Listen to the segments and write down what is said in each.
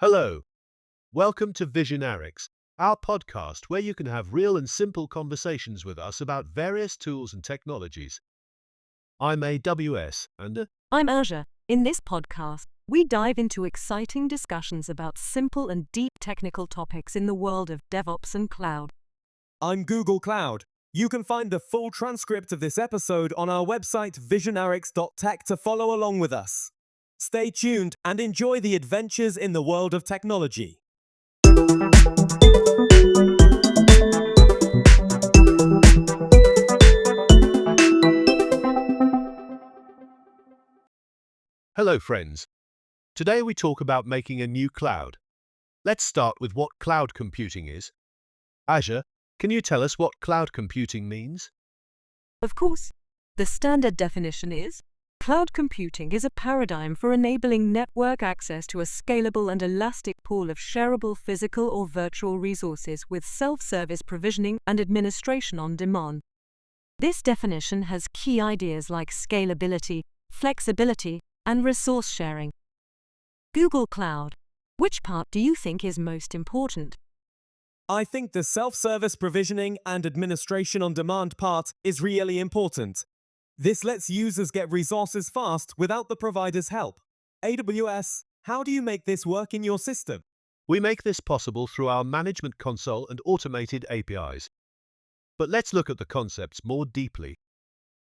Hello, welcome to Visionarics, our podcast where you can have real and simple conversations with us about various tools and technologies. I'm AWS and I'm Azure. In this podcast, we dive into exciting discussions about simple and deep technical topics in the world of DevOps and cloud. I'm Google Cloud. You can find the full transcript of this episode on our website visionarics.tech to follow along with us. Stay tuned and enjoy the adventures in the world of technology. hello, friends. Today we talk about making a new cloud. Let's start with what cloud computing is. Azure, can you tell us what cloud computing means? Of course, the standard definition is cloud computing is a paradigm for enabling network access to a scalable and elastic pool of shareable physical or virtual resources with self-service provisioning and administration on demand. This definition has key ideas like scalability, flexibility, and resource sharing. Google Cloud, which part do you think is most important? I think the self-service provisioning and administration on demand part is really important. This lets users get resources fast without the provider's help. AWS, how do you make this work in your system? We make this possible through our management console and automated APIs. But let's look at the concepts more deeply.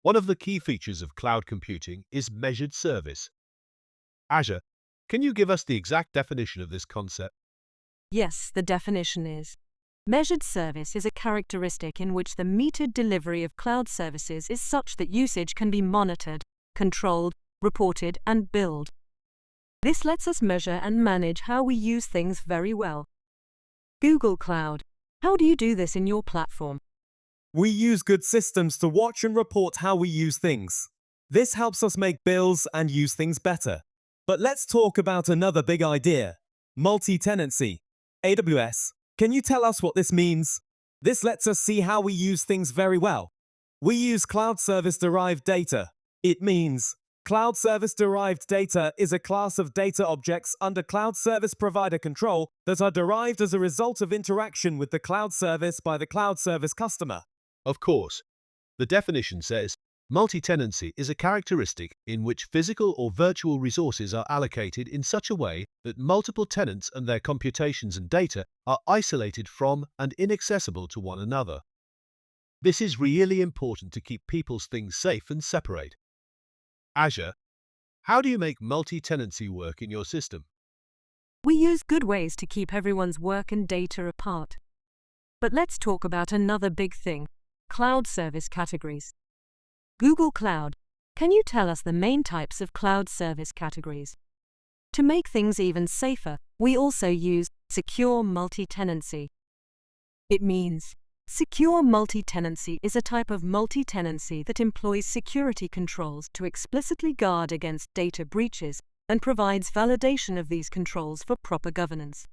One of the key features of cloud computing is measured service. Azure, can you give us the exact definition of this concept? Yes, the definition is measured service is a characteristic in which the metered delivery of cloud services is such that usage can be monitored, controlled, reported, and billed. This lets us measure and manage how we use things very well. Google Cloud, how do you do this in your platform? We use good systems to watch and report how we use things. This helps us make bills and use things better. But let's talk about another big idea, multi-tenancy. AWS, can you tell us what this means? This lets us see how we use things very well. We use cloud service-derived data. It means cloud service-derived data is a class of data objects under cloud service provider control that are derived as a result of interaction with the cloud service by the cloud service customer. Of course, the definition says multi-tenancy is a characteristic in which physical or virtual resources are allocated in such a way that multiple tenants and their computations and data are isolated from and inaccessible to one another. This is really important to keep people's things safe and separate. Azure, how do you make multi-tenancy work in your system? We use good ways to keep everyone's work and data apart. But let's talk about another big thing, cloud service categories. Google Cloud, can you tell us the main types of cloud service categories? To make things even safer, we also use secure multi-tenancy. It means secure multi-tenancy is a type of multi-tenancy that employs security controls to explicitly guard against data breaches and provides validation of these controls for proper governance.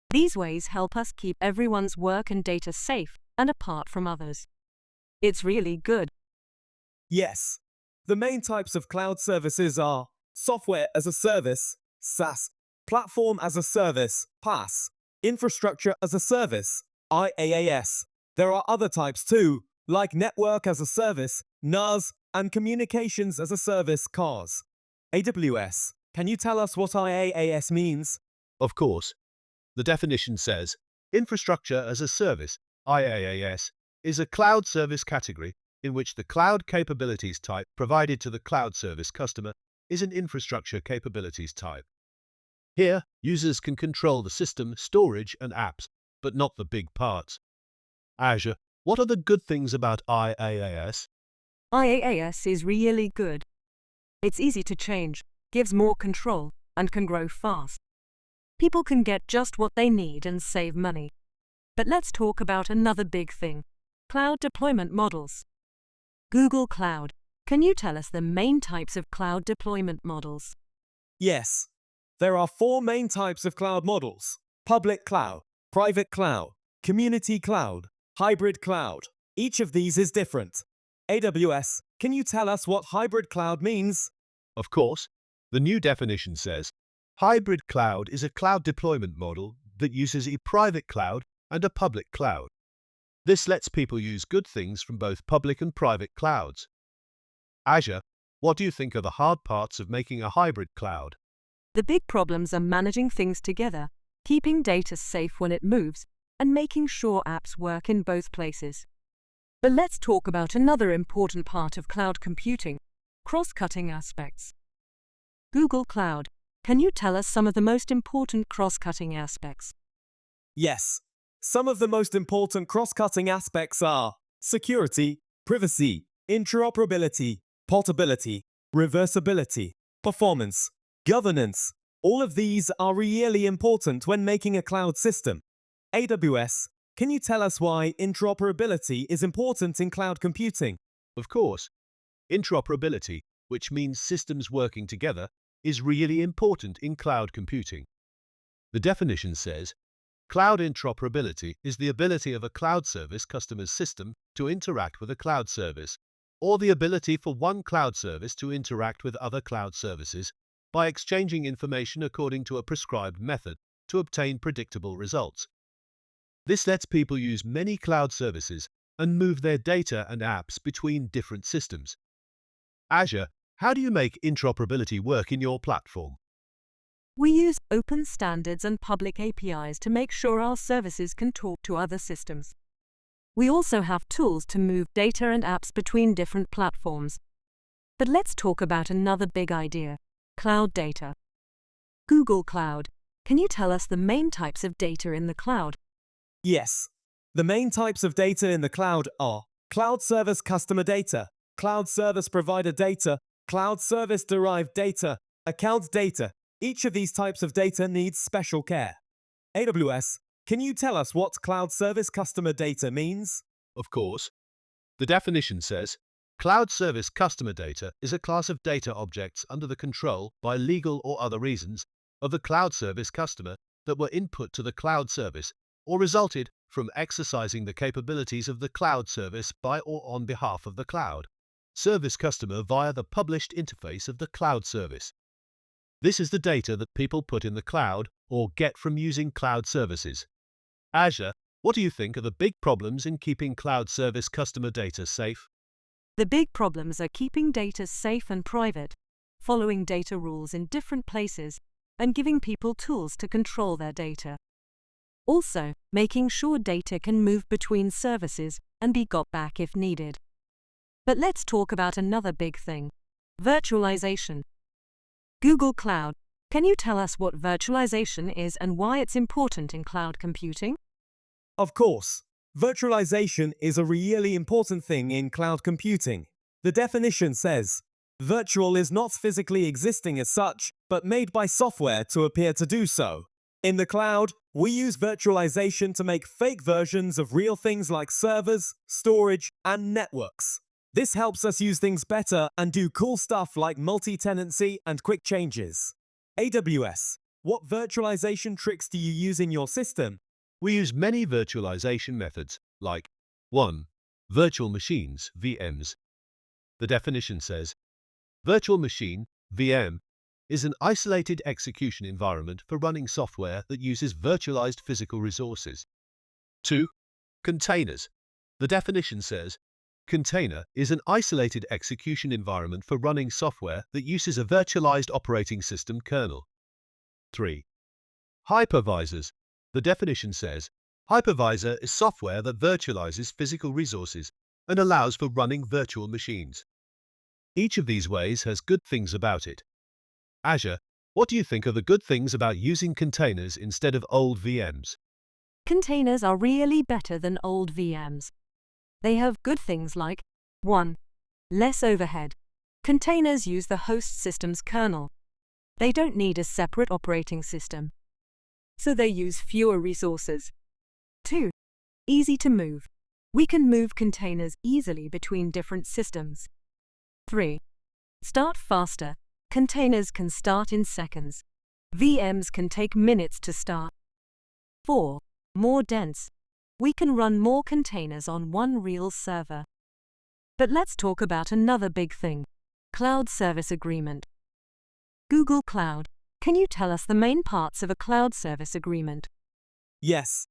These ways help us keep everyone's work and data safe and apart from others. It's really good. Yes. The main types of cloud services are software as a service, SaaS, platform as a service, PaaS, infrastructure as a service, IaaS. There are other types too, like network as a service, NAS, and communications as a service, CaaS. AWS, can you tell us what IaaS means? Of course, the definition says infrastructure as a service, IaaS, is a cloud service category in which the cloud capabilities type provided to the cloud service customer is an infrastructure capabilities type. Here, users can control the system, storage, and apps, but not the big parts. Azure, what are the good things about IaaS? IaaS is really good. It's easy to change, gives more control, and can grow fast. People can get just what they need and save money. But let's talk about another big thing, cloud deployment models. Google Cloud, can you tell us the main types of cloud deployment models? Yes. There are 4 main types of cloud models: public cloud, private cloud, community cloud, hybrid cloud. Each of these is different. AWS, can you tell us what hybrid cloud means? Of course, the new definition says Hybrid cloud is a cloud deployment model that uses a private cloud and a public cloud. This lets people use good things from both public and private clouds. Azure, what do you think are the hard parts of making a hybrid cloud? The big problems are managing things together, keeping data safe when it moves, and making sure apps work in both places. But let's talk about another important part of cloud computing: cross-cutting aspects. Google Cloud, can you tell us some of the most important cross-cutting aspects? Yes. Some of the most important cross-cutting aspects are security, privacy, interoperability, portability, reversibility, performance, governance. All of these are really important when making a cloud system. AWS, can you tell us why interoperability is important in cloud computing? Of course, interoperability, which means systems working together, is really important in cloud computing. The definition says, cloud interoperability is the ability of a cloud service customer's system to interact with a cloud service, or the ability for one cloud service to interact with other cloud services by exchanging information according to a prescribed method to obtain predictable results. This lets people use many cloud services and move their data and apps between different systems. Azure, how do you make interoperability work in your platform? We use open standards and public APIs to make sure our services can talk to other systems. We also have tools to move data and apps between different platforms. But let's talk about another big idea: cloud data. Google Cloud, can you tell us the main types of data in the cloud? Yes. The main types of data in the cloud are cloud service customer data, cloud service provider data, cloud service derived data, account data. Each of these types of data needs special care. AWS, can you tell us what cloud service customer data means? Of course. The definition says, cloud service customer data is a class of data objects under the control, by legal or other reasons, of the cloud service customer that were input to the cloud service or resulted from exercising the capabilities of the cloud service by or on behalf of the cloud service customer via the published interface of the cloud service. This is the data that people put in the cloud or get from using cloud services. Azure, what do you think are the big problems in keeping cloud service customer data safe? The big problems are keeping data safe and private, following data rules in different places, and giving people tools to control their data. Also, making sure data can move between services and be got back if needed. But let's talk about another big thing: virtualization. Google Cloud, can you tell us what virtualization is and why it's important in cloud computing? Of course. Virtualization is a really important thing in cloud computing. The definition says, virtual is not physically existing as such, but made by software to appear to do so. In the cloud, we use virtualization to make fake versions of real things like servers, storage, and networks. This helps us use things better and do cool stuff like multi-tenancy and quick changes. AWS, what virtualization tricks do you use in your system? We use many virtualization methods like 1. Virtual machines, VMs. The definition says, virtual machine, VM, is an isolated execution environment for running software that uses virtualized physical resources. 2. Containers. The definition says, container is an isolated execution environment for running software that uses a virtualized operating system kernel. 3. Hypervisors. The definition says, hypervisor is software that virtualizes physical resources and allows for running virtual machines. Each of these ways has good things about it. Azure, what do you think are the good things about using containers instead of old VMs? Containers are really better than old VMs. They have good things like 1. Less overhead. Containers use the host system's kernel. They don't need a separate operating system, so they use fewer resources. 2. Easy to move. We can move containers easily between different systems. 3. Start faster. Containers can start in seconds. VMs can take minutes to start. 4. More dense. We can run more containers on one real server. But let's talk about another big thing: cloud service agreement. Google Cloud, Can you tell us the main parts of a cloud service agreement? Yes.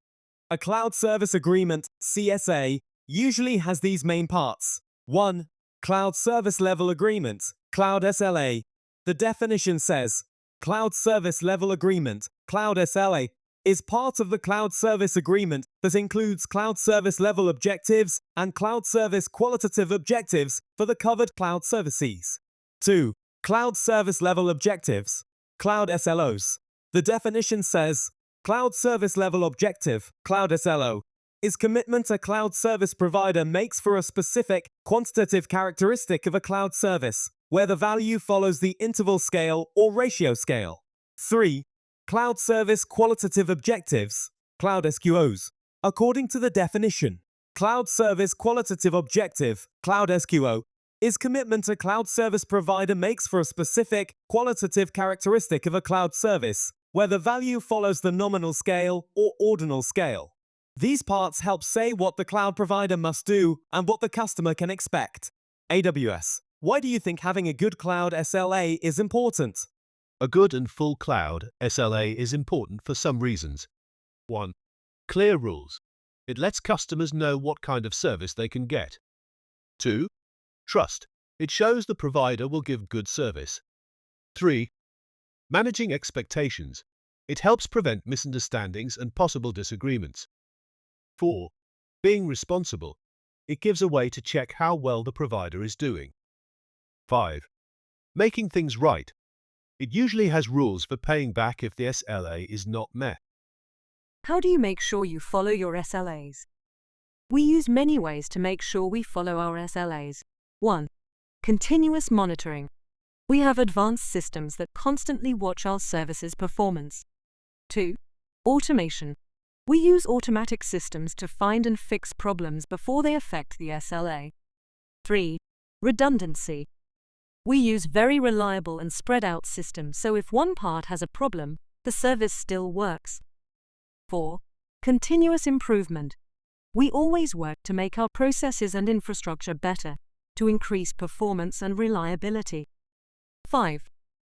A cloud service agreement, CSA, usually has these main parts. 1. Cloud Service Level Agreement, Cloud SLA. The definition says, Cloud Service Level Agreement, Cloud SLA, is part of the cloud service agreement that includes cloud service level objectives and cloud service qualitative objectives for the covered cloud services. 2. Cloud Service Level Objectives, Cloud SLOs. The definition says, Cloud Service Level Objective, Cloud SLO, is commitment a cloud service provider makes for a specific quantitative characteristic of a cloud service, where the value follows the interval scale or ratio scale. 3. Cloud Service Qualitative Objectives, Cloud SQOs. According to the definition, Cloud Service Qualitative Objective, Cloud SQO, is commitment a cloud service provider makes for a specific qualitative characteristic of a cloud service, where the value follows the nominal scale or ordinal scale. These parts help say what the cloud provider must do and what the customer can expect. AWS, why do you think having a good cloud SLA is important? A good and full cloud SLA is important for some reasons. 1. Clear rules. It lets customers know what kind of service they can get. 2. Trust. It shows the provider will give good service. 3. Managing expectations. It helps prevent misunderstandings and possible disagreements. 4. Being responsible. It gives a way to check how well the provider is doing. 5. Making things right. It usually has rules for paying back if the SLA is not met. How do you make sure you follow your SLAs? We use many ways to make sure we follow our SLAs. 1. Continuous monitoring. We have advanced systems that constantly watch our services' performance. 2. Automation. We use automatic systems to find and fix problems before they affect the SLA. 3. Redundancy. We use very reliable and spread out systems, so if one part has a problem, the service still works. 4. Continuous improvement. We always work to make our processes and infrastructure better, to increase performance and reliability. 5.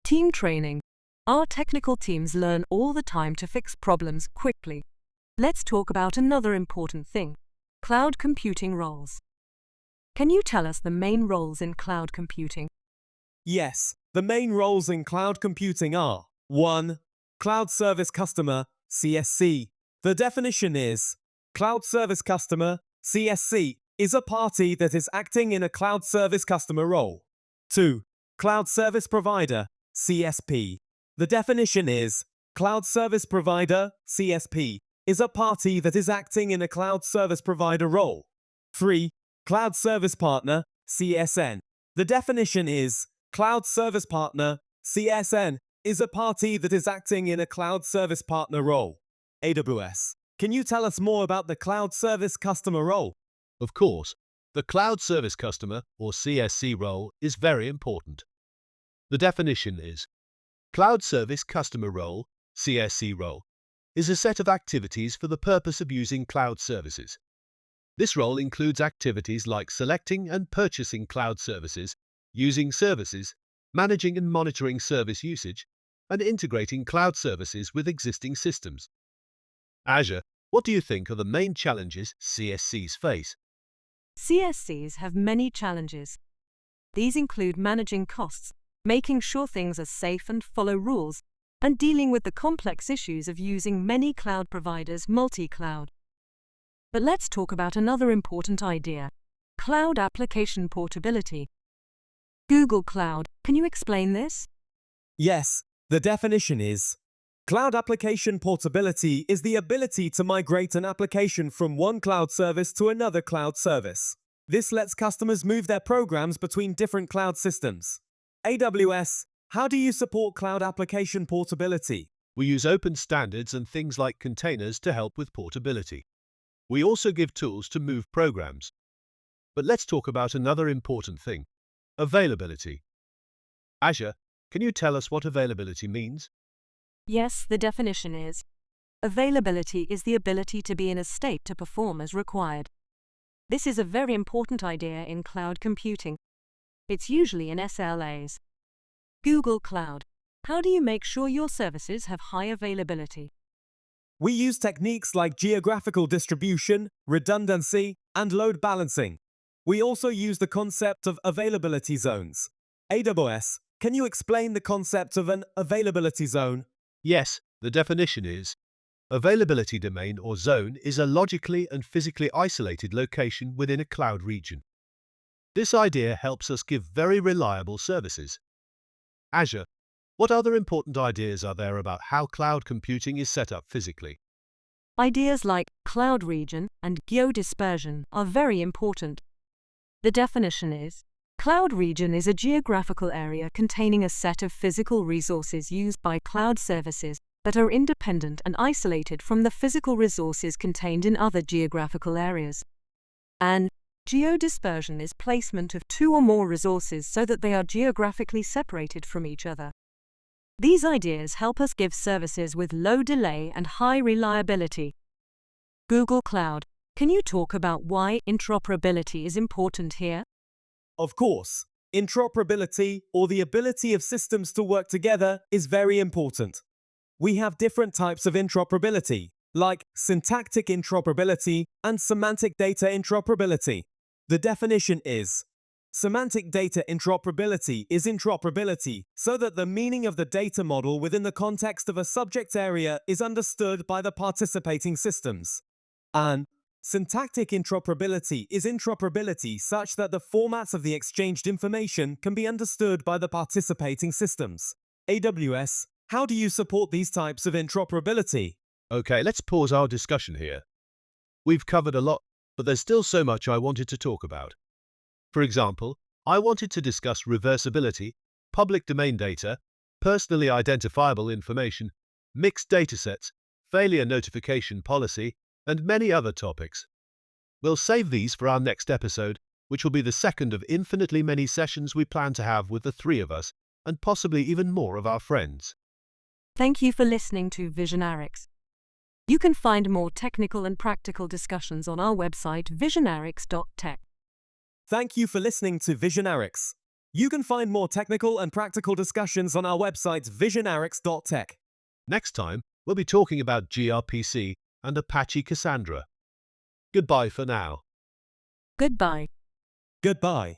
Team training. Our technical teams learn all the time to fix problems quickly. Let's talk about another important thing: cloud computing roles. Can you tell us the main roles in cloud computing? Yes, the main roles in cloud computing are 1. Cloud Service Customer, CSC. The definition is, Cloud Service Customer, CSC, is a party that is acting in a cloud service customer role. 2. Cloud Service Provider, CSP. The definition is, Cloud Service Provider, CSP, is a party that is acting in a cloud service provider role. 3. Cloud Service Partner, CSN. The definition is, Cloud Service Partner, CSN, is a party that is acting in a cloud service partner role. AWS, can you tell us more about the cloud service customer role? Of course, the Cloud Service Customer, or CSC role, is very important. The definition is, Cloud Service Customer role, CSC role, is a set of activities for the purpose of using cloud services. This role includes activities like selecting and purchasing cloud services, using services, managing and monitoring service usage, and integrating cloud services with existing systems. Azure, what do you think are the main challenges CSCs face? CSCs have many challenges. These include managing costs, making sure things are safe and follow rules, and dealing with the complex issues of using many cloud providers multi-cloud. But let's talk about another important idea: cloud application portability. Google Cloud, can you explain this? Yes, the definition is, Cloud application portability is the ability to migrate an application from one cloud service to another cloud service. This lets customers move their programs between different cloud systems. AWS, how do you support cloud application portability? We use open standards and things like containers to help with portability. We also give tools to move programs. But let's talk about another important thing: availability. Azure, can you tell us what availability means? Yes, the definition is, availability is the ability to be in a state to perform as required. This is a very important idea in cloud computing. It's usually in SLAs. Google Cloud, How do you make sure your services have high availability? We use techniques like geographical distribution, redundancy, and load balancing. We also use the concept of availability zones. AWS, can you explain the concept of an availability zone? Yes, the definition is availability domain or zone is a logically and physically isolated location within a cloud region. This idea helps us give very reliable services. Azure, what other important ideas are there about how cloud computing is set up physically? Ideas like cloud region and geodispersion are very important. The definition is, cloud region is a geographical area containing a set of physical resources used by cloud services that are independent and isolated from the physical resources contained in other geographical areas. And geodispersion is placement of two or more resources so that they are geographically separated from each other. These ideas help us give services with low delay and high reliability. Google Cloud, can you talk about why interoperability is important here? Of course, interoperability, or the ability of systems to work together, is very important. We have different types of interoperability, like syntactic interoperability and semantic data interoperability. The definition is, semantic data interoperability is interoperability so that the meaning of the data model within the context of a subject area is understood by the participating systems. And syntactic interoperability is interoperability such that the formats of the exchanged information can be understood by the participating systems. AWS, how do you support these types of interoperability? Okay, let's pause our discussion here. We've covered a lot, but there's still so much I wanted to talk about. For example, I wanted to discuss reversibility, public domain data, personally identifiable information, mixed datasets, failure notification policy, and many other topics. We'll save these for our next episode, which will be the second of infinitely many sessions we plan to have with the three of us, and possibly even more of our friends. Thank you for listening to Visionarics. You can find more technical and practical discussions on our website visionarics.tech. Thank you for listening to Visionarics. You can find more technical and practical discussions on our website visionarics.tech. Next time, we'll be talking about gRPC and Apache Cassandra. Goodbye for now. Goodbye. Goodbye.